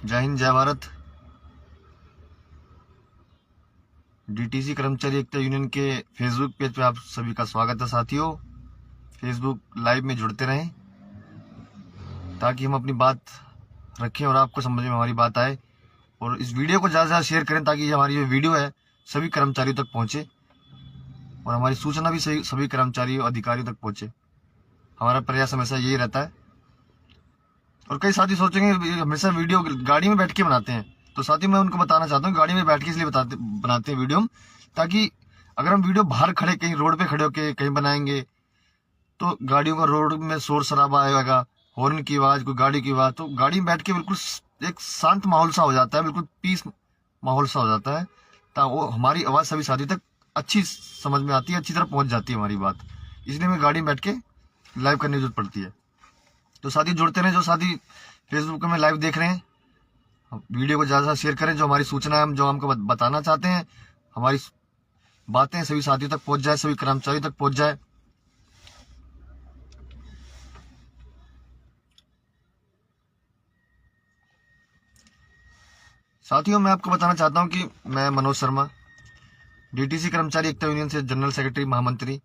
जय हिंद, जय भारत। डीटीसी कर्मचारी एकता यूनियन के फेसबुक पेज पे आप सभी का स्वागत है साथियों। फेसबुक लाइव में जुड़ते रहें ताकि हम अपनी बात रखें और आपको समझ में हमारी बात आए। और इस वीडियो को ज़्यादा से ज़्यादा शेयर करें ताकि हमारी जो वीडियो है सभी कर्मचारियों तक पहुंचे और हमारी सूचना भी सभी कर्मचारियों अधिकारियों तक पहुंचे। हमारा प्रयास हमेशा यही रहता है। और कई साथी सोचेंगे हमेशा वीडियो गाड़ी में बैठ के बनाते हैं, तो साथी मैं उनको बताना चाहता हूँ गाड़ी में बैठ के इसलिए बनाते हैं वीडियो हम, ताकि अगर हम वीडियो बाहर खड़े कहीं रोड पे खड़े होके कहीं बनाएंगे तो गाड़ियों का रोड में शोर शराबा आएगा, हॉर्न की आवाज़, कोई गाड़ी की आवाज़, तो गाड़ी में बैठ के बिल्कुल एक शांत माहौल सा हो जाता है, बिल्कुल पीस माहौल सा हो जाता है। तो वो हमारी आवाज़ सभी साथी तक अच्छी समझ में आती है, अच्छी तरह पहुँच जाती है हमारी बात। इसलिए हमें गाड़ी में बैठ के लाइव करने की जरूरत पड़ती है। तो साथी जुड़ते रहें, जो साथी फेसबुक में लाइव देख रहे हैं वीडियो को ज़्यादा शेयर करें। जो हमारी सूचना है, हम जो हमको बताना चाहते हैं, हमारी बातें सभी साथियों तक पहुंच जाए, सभी कर्मचारियों तक पहुंच जाए। साथियों, मैं आपको बताना चाहता हूं कि मैं मनोज शर्मा, डीटीसी कर्मचारी एकता यूनियन से जनरल सेक्रेटरी महामंत्री,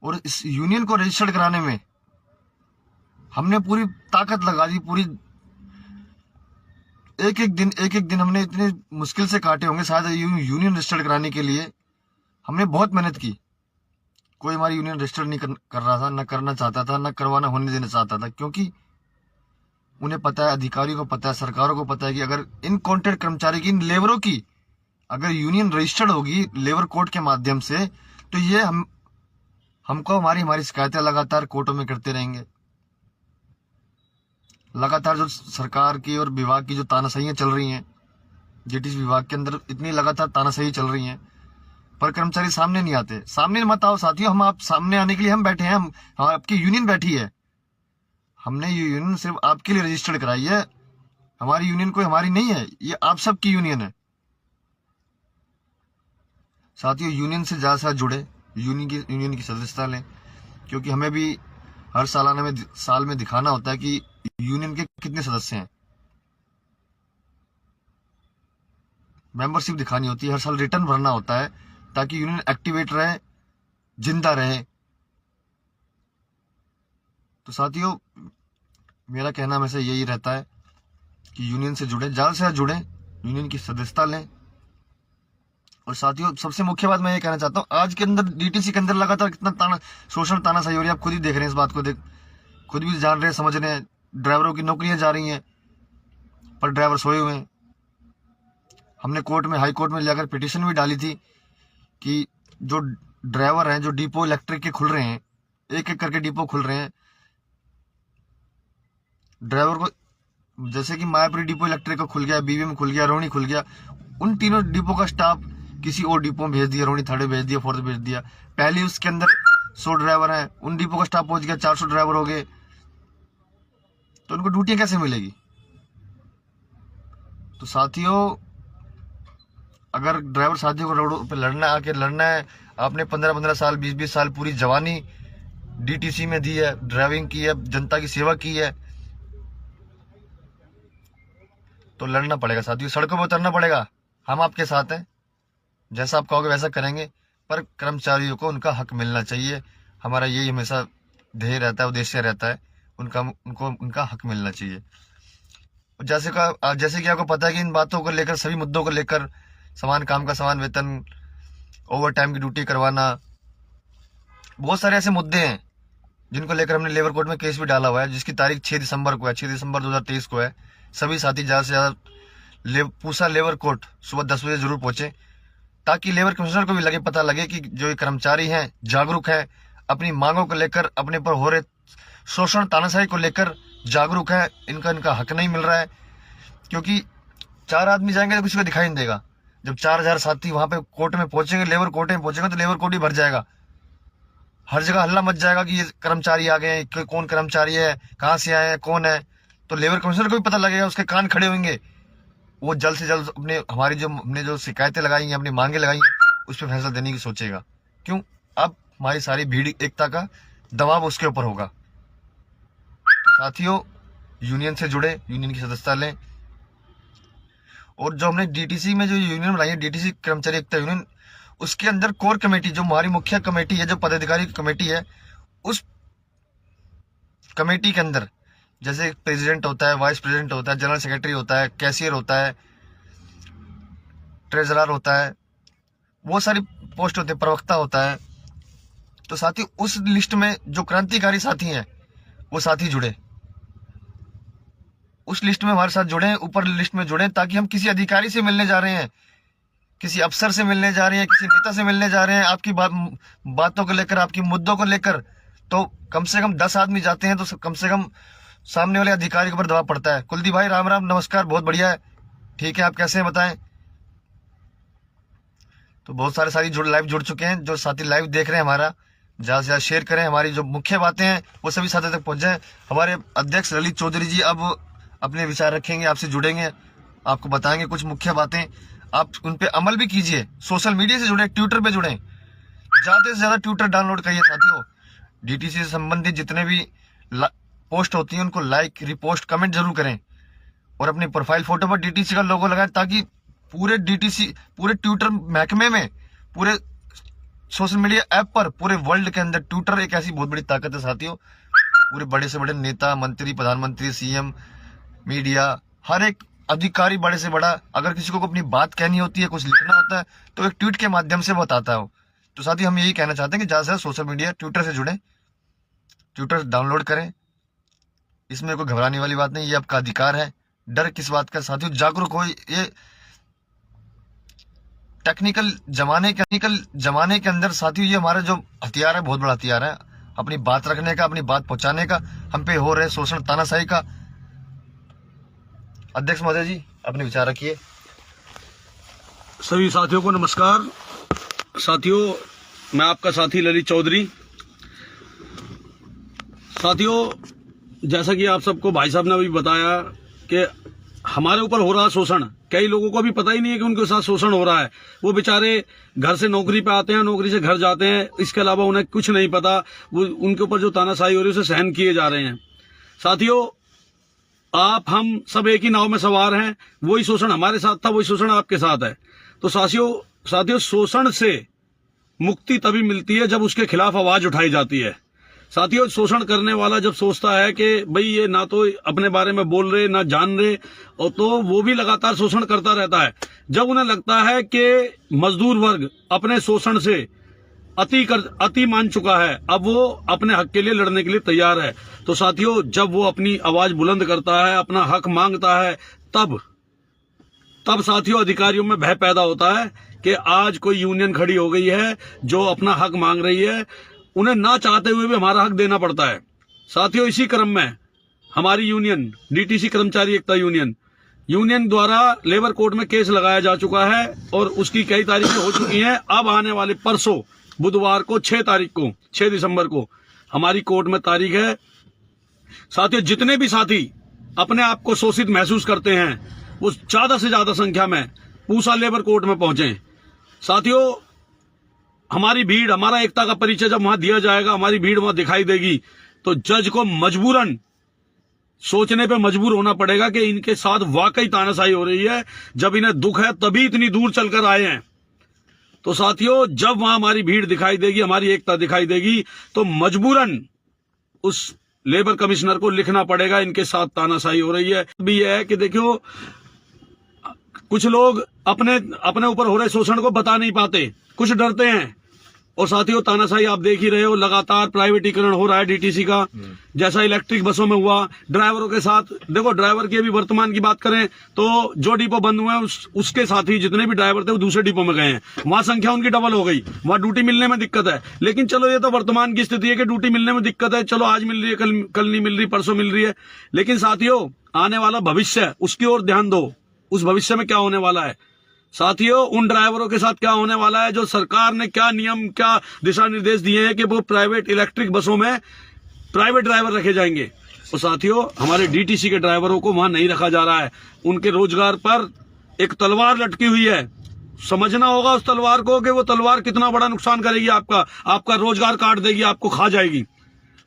और इस यूनियन को रजिस्टर्ड कराने में हमने पूरी ताकत लगा दी। पूरी एक एक दिन हमने इतने मुश्किल से काटे होंगे शायद यूनियन रजिस्टर्ड कराने के लिए। हमने बहुत मेहनत की। कोई हमारी यूनियन रजिस्टर नहीं कर रहा था, ना करना चाहता था, ना करवाना होने देना चाहता था, क्योंकि उन्हें पता है, अधिकारियों को पता है, सरकारों को पता है कि अगर इन कॉन्ट्रैक्ट कर्मचारी की, इन लेबरों की अगर यूनियन रजिस्टर्ड होगी लेबर कोर्ट के माध्यम से, तो ये हमको हमारी शिकायतें लगातार कोर्टों में करते रहेंगे। लगातार जो सरकार की और विभाग की जो तानाशाहियां चल रही हैं, जेटीसी विभाग के अंदर इतनी लगातार तानाशाही चल रही हैं, पर कर्मचारी सामने नहीं आते। सामने मत आओ साथियों, हम आप सामने आने के लिए हम बैठे हैं। हम आपकी यूनियन बैठी है, हमने ये यूनियन सिर्फ आपके लिए रजिस्टर्ड कराई है। हमारी यूनियन कोई हमारी नहीं है, ये आप सबकी यूनियन है। साथियों, यूनियन से ज्यादा से ज्यादा जुड़े, यूनियन की सदस्यता लें, क्योंकि हमें भी हर साल में दिखाना होता है कि यूनियन के कितने सदस्य हैं। मेंबरशिप दिखानी होती है, हर साल रिटर्न भरना होता है ताकि यूनियन एक्टिवेट रहे, जिंदा रहे। तो साथियों, मेरा कहना हमेशा यही रहता है कि यूनियन से जुड़े, ज्यादा से ज्यादा जुड़े, यूनियन की सदस्यता लें। और साथियों, सबसे मुख्य बात मैं ये कहना चाहता हूँ, आज के अंदर डीटीसी के अंदर लगातार कितना शोषण तानाशाही हो रही है, आप खुद ही देख रहे हैं। इस बात को खुद भी जान रहे हैं, समझ रहे हैं। ड्राइवरों की नौकरियां जा रही हैं पर ड्राइवर सोए हुए हैं। हमने हाई कोर्ट में जाकर पिटीशन भी डाली थी कि जो ड्राइवर हैं, जो डिपो इलेक्ट्रिक के खुल रहे हैं, एक एक करके डिपो खुल रहे हैं, ड्राइवर को, जैसे कि मायापुरी डिपो इलेक्ट्रिक का खुल गया, बीबीएम खुल गया, रोहिणी खुल गया, उन तीनों डिपो का स्टाफ किसी और डिपो में भेज दिया, रोहिणी थर्ड भेज दिया, फोर्थ भेज दिया। पहले उसके अंदर 100 ड्राइवर हैं, उन डिपो का स्टाफ पहुंच गया 400 ड्राइवर हो गए, तो उनको ड्यूटियां कैसे मिलेगी? तो साथियों, अगर ड्राइवर साथियों को रोड पे लड़ना है, आपने 15-15 साल, 20-20 साल पूरी जवानी डीटीसी में दी है, ड्राइविंग की है, जनता की सेवा की है, तो लड़ना पड़ेगा साथियों, सड़कों पर उतरना पड़ेगा। हम आपके साथ हैं, जैसा आप कहोगे वैसा करेंगे, पर कर्मचारियों को उनका हक मिलना चाहिए। हमारा यही हमेशा ध्येय रहता है, उद्देश्य रहता है, उनका हक मिलना चाहिए। जैसे कि आपको पता है कि इन बातों को लेकर, सभी मुद्दों को लेकर, समान काम का समान वेतन, ओवर टाइम की ड्यूटी करवाना, बहुत सारे ऐसे मुद्दे हैं जिनको लेकर हमने लेबर कोर्ट में केस भी डाला हुआ है, जिसकी तारीख 6 दिसंबर को है, 6 दिसंबर 2023 को है। सभी साथी ज्यादा से ज्यादा पूसा लेबर कोर्ट सुबह 10 बजे जरूर पहुंचे, ताकि लेबर कमिश्नर को भी पता लगे कि जो ये कर्मचारी हैं जागरूक है, अपनी मांगों को लेकर, अपने पर हो रहे शोषण तानाशाही को लेकर जागरूक है, इनका हक नहीं मिल रहा है। क्योंकि 4 आदमी जाएंगे तो किसी को दिखाई नहीं देगा। जब 4000 साथी वहां पे कोर्ट में पहुंचेंगे, लेबर कोर्ट में पहुंचेंगे, तो लेबर कोर्ट ही भर जाएगा। हर जगह हल्ला मच जाएगा कि ये कर्मचारी आ गए हैं, कौन कर्मचारी है, कहाँ से आए हैं, कौन है। तो लेबर कमिश्नर को भी पता लगेगा, उसके कान खड़े होंगे, वो जल्द से जल्द हमने जो शिकायतें लगाई हैं, अपनी मांगे लगाई हैं, उस पर फैसला देने की सोचेगा। क्यों? अब हमारी सारी भीड़ एकता का दबाव उसके ऊपर होगा। तो साथियों, यूनियन से जुड़े, यूनियन की सदस्यता लें, और जो हमने डीटीसी में जो यूनियन बनाई है, डीटीसी कर्मचारी एकता यूनियन, उसके अंदर कोर कमेटी जो हमारी मुख्य कमेटी है, जो पदाधिकारी कमेटी है, उस कमेटी के अंदर जैसे प्रेसिडेंट होता है, वाइस प्रेसिडेंट होता है, जनरल सेक्रेटरी होता है, कैशियर होता है, ट्रेजरर होता है, वो सारी पोस्ट होते हैं, प्रवक्ता होता है। तो साथी उस लिस्ट में जो क्रांतिकारी साथी हैं वो साथी जुड़े, उस लिस्ट में हमारे साथ जुड़े, ऊपर लिस्ट में जुड़े, ताकि हम किसी अधिकारी से मिलने जा रहे हैं, किसी अफसर से मिलने जा रहे हैं, किसी नेता से मिलने जा रहे हैं, आपकी बातों को लेकर, आपकी मुद्दों को लेकर, तो कम से कम 10 आदमी जाते हैं तो कम से कम सामने वाले अधिकारी के ऊपर दबाव पड़ता है। कुलदीप भाई राम राम, नमस्कार, बहुत बढ़िया है, ठीक है, आप कैसे हैं बताएं। तो बहुत सारे साथी लाइव जुड़ चुके हैं, जो साथी लाइव देख रहे हैं हमारा, ज्यादा से ज्यादा शेयर करें, हमारी जो मुख्य बातें हैं वो सभी साथियों तक पहुंच जाए। हमारे अध्यक्ष ललित चौधरी जी अब अपने विचार रखेंगे, आपसे जुड़ेंगे, आपको बताएंगे कुछ मुख्य बातें, आप उन पे अमल भी कीजिए। सोशल मीडिया से जुड़े, ट्विटर पे जुड़े, ज्यादा से ज्यादा ट्विटर डाउनलोड करिए साथियों। डीटीसी से संबंधित जितने भी पोस्ट होती हैं उनको लाइक, रिपोस्ट, कमेंट जरूर करें, और अपनी प्रोफाइल फोटो पर डीटीसी का लोगो लगाएं, ताकि पूरे डीटीसी, पूरे ट्विटर महकमे में, पूरे सोशल मीडिया ऐप पर, पूरे वर्ल्ड के अंदर ट्विटर एक ऐसी बहुत बड़ी ताकत है साथियों। पूरे बड़े से बड़े नेता, मंत्री, प्रधानमंत्री, सीएम, मीडिया, हर एक अधिकारी, बड़े से बड़ा, अगर किसी को अपनी बात कहनी होती है, कुछ लिखना होता है, तो एक ट्वीट के माध्यम से बताता है। तो साथ ही हम यही कहना चाहते हैं कि ज्यादा से ज्यादा सोशल मीडिया, ट्विटर से जुड़े, ट्विटर डाउनलोड करें, इसमें कोई घबराने वाली बात नहीं, ये आपका अधिकार है। डर किस बात का साथियों, जागरूक हो। ये टेक्निकल जमाने के अंदर साथियों ये हमारा जो हथियार है, बहुत बड़ा हथियार है, अपनी बात रखने का, अपनी बात पहुंचाने का। हम पे हो रहे शोषण, तानाशाही का। अध्यक्ष महोदय जी, अपने विचार रखिए। सभी साथियों को नमस्कार। साथियों, मैं आपका साथी ललित चौधरी। साथियों, जैसा कि आप सबको भाई साहब ने अभी बताया कि हमारे ऊपर हो रहा शोषण, कई लोगों को भी पता ही नहीं है कि उनके साथ शोषण हो रहा है। वो बेचारे घर से नौकरी पे आते हैं, नौकरी से घर जाते हैं, इसके अलावा उन्हें कुछ नहीं पता। वो उनके ऊपर जो तानाशाही हो रही है उसे सहन किए जा रहे हैं। साथियों, आप हम सब एक ही नाव में सवार हैं। वही शोषण हमारे साथ था, वही शोषण आपके साथ है। तो साथियों, शोषण से मुक्ति तभी मिलती है जब उसके खिलाफ आवाज उठाई जाती है। साथियों, शोषण करने वाला जब सोचता है कि भाई ये ना तो अपने बारे में बोल रहे, ना जान रहे, और तो वो भी लगातार शोषण करता रहता है। जब उन्हें लगता है कि मजदूर वर्ग अपने शोषण से अति मान चुका है, अब वो अपने हक के लिए लड़ने के लिए तैयार है, तो साथियों, जब वो अपनी आवाज बुलंद करता है, अपना हक मांगता है, तब साथियों अधिकारियों में भय पैदा होता है कि आज कोई यूनियन खड़ी हो गई है जो अपना हक मांग रही है। उन्हें ना चाहते हुए भी हमारा हक देना पड़ता है। साथियों, इसी क्रम में हमारी यूनियन, डीटीसी कर्मचारी एकता यूनियन द्वारा लेबर कोर्ट में केस लगाया जा चुका है और उसकी कई तारीखें हो चुकी हैं। अब आने वाले परसों बुधवार को 6 दिसंबर को हमारी कोर्ट में तारीख है। साथियों, जितने भी साथी अपने आप को शोषित महसूस करते हैं वो ज्यादा से ज्यादा संख्या में पूसा लेबर कोर्ट में पहुंचे। साथियों, हमारी भीड़, हमारा एकता का परिचय जब वहां दिया जाएगा, हमारी भीड़ वहां दिखाई देगी, तो जज को मजबूरन सोचने पे मजबूर होना पड़ेगा कि इनके साथ वाकई तानाशाही हो रही है। जब इन्हें दुख है तभी इतनी दूर चलकर आए हैं। तो साथियों, जब वहां हमारी भीड़ दिखाई देगी, हमारी एकता दिखाई देगी, तो मजबूरन उस लेबर कमिश्नर को लिखना पड़ेगा इनके साथ तानाशाही हो रही है। भी यह है कि देखियो, कुछ लोग अपने ऊपर हो रहे शोषण को बता नहीं पाते, कुछ डरते हैं। और साथियों, तानाशाही आप देख ही रहे हो, लगातार प्राइवेटीकरण हो रहा है डीटीसी का, जैसा इलेक्ट्रिक बसों में हुआ। ड्राइवरों के साथ देखो, ड्राइवर की अभी वर्तमान की बात करें तो जो डिपो बंद हुए हैं उसके साथ ही जितने भी ड्राइवर थे वो दूसरे डिपो में गए हैं। वहां संख्या उनकी डबल हो गई, वहां ड्यूटी मिलने में दिक्कत है। लेकिन चलो, ये तो वर्तमान की स्थिति है कि ड्यूटी मिलने में दिक्कत है, चलो आज मिल रही है, कल नहीं मिल रही, परसों मिल रही है। लेकिन साथियों, आने वाला भविष्य, उसकी ओर ध्यान दो। उस भविष्य में क्या होने वाला है साथियों, उन ड्राइवरों के साथ क्या होने वाला है, जो सरकार ने क्या नियम, क्या दिशा निर्देश दिए हैं कि वो प्राइवेट इलेक्ट्रिक बसों में प्राइवेट ड्राइवर रखे जाएंगे। तो साथियों, हमारे डीटीसी के ड्राइवरों को वहां नहीं रखा जा रहा है। उनके रोजगार पर एक तलवार लटकी हुई है। समझना होगा उस तलवार को कि वो तलवार कितना बड़ा नुकसान करेगी, आपका रोजगार काट देगी, आपको खा जाएगी।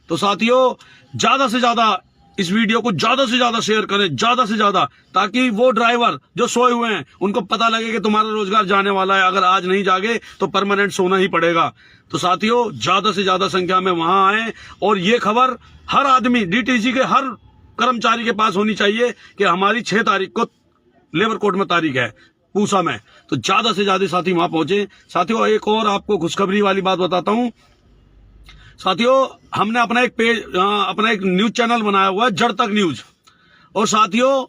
तो साथियों, ज्यादा से ज्यादा इस वीडियो को ज्यादा से ज्यादा शेयर करें, ज्यादा से ज्यादा, ताकि वो ड्राइवर जो सोए हुए हैं उनको पता लगे कि तुम्हारा रोजगार जाने वाला है। अगर आज नहीं जागे तो परमानेंट सोना ही पड़ेगा। तो साथियों, ज्यादा से ज्यादा संख्या में वहां आए और ये खबर हर आदमी, डीटीसी के हर कर्मचारी के पास होनी चाहिए कि हमारी 6 तारीख को लेबर कोर्ट में तारीख है पूसा में। तो ज्यादा से ज्यादा साथी वहां पहुंचे। साथियों, एक और आपको खुशखबरी वाली बात बताता हूं। साथियों, हमने अपना एक न्यूज चैनल बनाया हुआ है, जड़ तक न्यूज। और साथियों,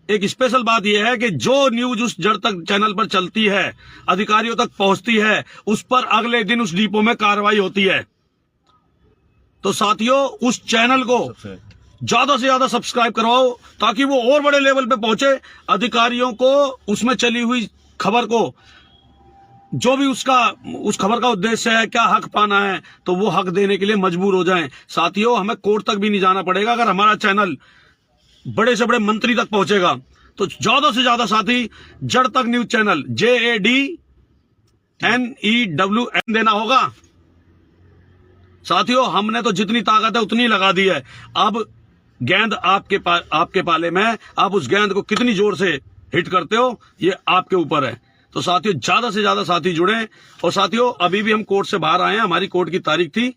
एक स्पेशल बात यह है कि जो न्यूज उस जड़ तक चैनल पर चलती है, अधिकारियों तक पहुंचती है, उस पर अगले दिन उस डिपो में कार्रवाई होती है। तो साथियों, उस चैनल को ज्यादा से ज्यादा सब्सक्राइब करवाओ ताकि वो और बड़े लेवल पे पहुंचे। अधिकारियों को उसमें चली हुई खबर को, जो भी उस खबर का उद्देश्य है, क्या हक पाना है, तो वो हक देने के लिए मजबूर हो जाएं। साथियों, हमें कोर्ट तक भी नहीं जाना पड़ेगा अगर हमारा चैनल बड़े से बड़े मंत्री तक पहुंचेगा। तो ज्यादा से ज्यादा साथी जड़ तक न्यूज चैनल JADNEWN देना होगा। साथियों, हमने तो जितनी ताकत है उतनी लगा दी है। अब गेंद आपके पाले में, आप उस गेंद को कितनी जोर से हिट करते हो ये आपके ऊपर है। तो साथियों, ज्यादा से ज्यादा साथी जुड़े। और साथियों, अभी भी हम कोर्ट से बाहर आए हैं, हमारी कोर्ट की तारीख थी।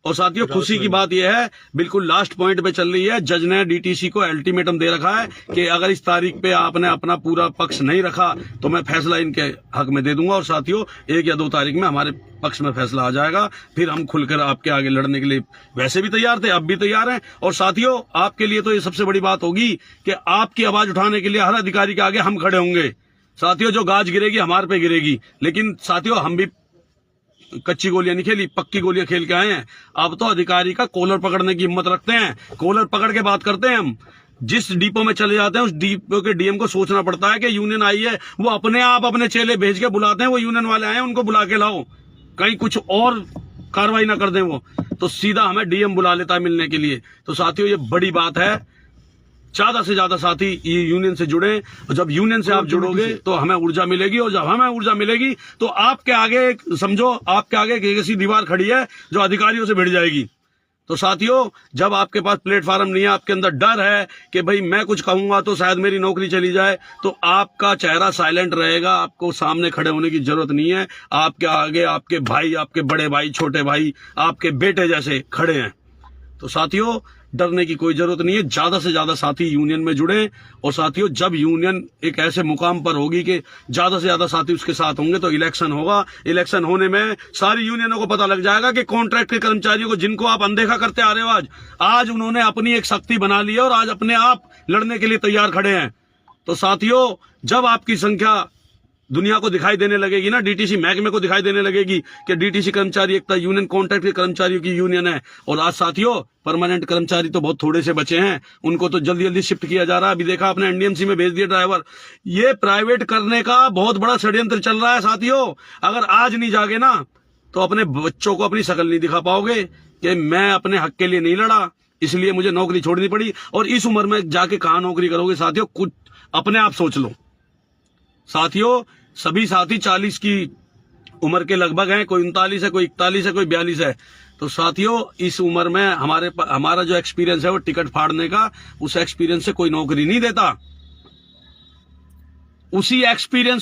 और साथियों, खुशी की बात यह है, बिल्कुल लास्ट पॉइंट पे चल रही है। जज ने डीटीसी को अल्टीमेटम दे रखा है कि अगर इस तारीख पे आपने अपना पूरा पक्ष नहीं रखा तो मैं फैसला इनके हक में दे दूंगा। और साथियों, 1 या 2 तारीख में हमारे पक्ष में फैसला आ जाएगा। फिर हम खुलकर आपके आगे लड़ने के लिए वैसे भी तैयार थे, अब भी तैयार हैं। और साथियों, आपके लिए तो ये सबसे बड़ी बात होगी कि आपकी आवाज उठाने के लिए हर अधिकारी के आगे हम खड़े होंगे। साथियों, जो गाज गिरेगी हमारे पे गिरेगी। लेकिन साथियों, हम भी कच्ची गोलियां नहीं खेली, पक्की गोलियां खेल के आए हैं। अब तो अधिकारी का कॉलर पकड़ने की हिम्मत रखते हैं, कॉलर पकड़ के बात करते हैं। हम जिस डिपो में चले जाते हैं उस डिपो के डीएम को सोचना पड़ता है कि यूनियन आई है, वो अपने आप अपने चेले भेज के बुलाते हैं, वो यूनियन वाले आए हैं उनको बुला के लाओ, कहीं कुछ और कार्रवाई ना कर दें वो, तो सीधा हमें डीएम बुला लेता है मिलने के लिए। तो साथियों, ये बड़ी बात है। ज्यादा से ज्यादा साथी ये यूनियन से जुड़े। और जब यूनियन से आप जुड़ोगे तो हमें ऊर्जा मिलेगी, और जब हमें ऊर्जा मिलेगी तो आपके आगे, समझो आपके आगे एक ऐसी दीवार खड़ी है जो अधिकारियों से भिड़ जाएगी। तो साथियों, जब आपके पास प्लेटफॉर्म नहीं है, आपके अंदर डर है कि भाई मैं कुछ कहूंगा तो शायद मेरी नौकरी चली जाए, तो आपका चेहरा साइलेंट रहेगा, आपको सामने खड़े होने की जरूरत नहीं है। आपके आगे आपके भाई, आपके बड़े भाई, छोटे भाई, आपके बेटे जैसे खड़े हैं। तो साथियों, डरने की कोई जरूरत नहीं है। ज्यादा से ज्यादा साथी यूनियन में जुड़े। और साथियों, जब यूनियन एक ऐसे मुकाम पर होगी कि ज्यादा से ज्यादा साथी उसके साथ होंगे तो इलेक्शन होगा। इलेक्शन होने में सारी यूनियनों को पता लग जाएगा कि कॉन्ट्रैक्ट के कर्मचारियों को, जिनको आप अनदेखा करते आ रहे हो, आज उन्होंने अपनी एक शक्ति बना ली है और आज अपने आप लड़ने के लिए तैयार खड़े हैं। तो साथियों, जब आपकी संख्या दुनिया को दिखाई देने लगेगी ना, डीटीसी महकमे को दिखाई देने लगेगी कि डीटीसी कर्मचारी एकता यूनियन कॉन्ट्रैक्ट के कर्मचारियों की यूनियन है। और आज साथियों, परमानेंट कर्मचारी तो बहुत थोड़े से बचे हैं, उनको तो जल्दी जल्दी शिफ्ट किया जा रहा है। अभी देखा आपने, एनडीएमसी में भेज दिए ड्राइवर। ये प्राइवेट करने का बहुत बड़ा षड्यंत्र चल रहा है साथियों। अगर आज नहीं जागे ना तो अपने बच्चों को अपनी शकल नहीं दिखा पाओगे कि मैं अपने हक के लिए नहीं लड़ा, इसलिए मुझे नौकरी छोड़नी पड़ी। और इस उम्र में जाके कहां नौकरी करोगे साथियों, कुछ अपने आप सोच लो। साथियों, सभी साथी 40 की उम्र के लगभग हैं, कोई 39 है, कोई 41 है, कोई 42 है। तो साथियों, इस उम्र में हमारा जो एक्सपीरियंस है वो टिकट फाड़ने का, उस एक्सपीरियंस से कोई नौकरी नहीं देता। उसी एक्सपीरियंस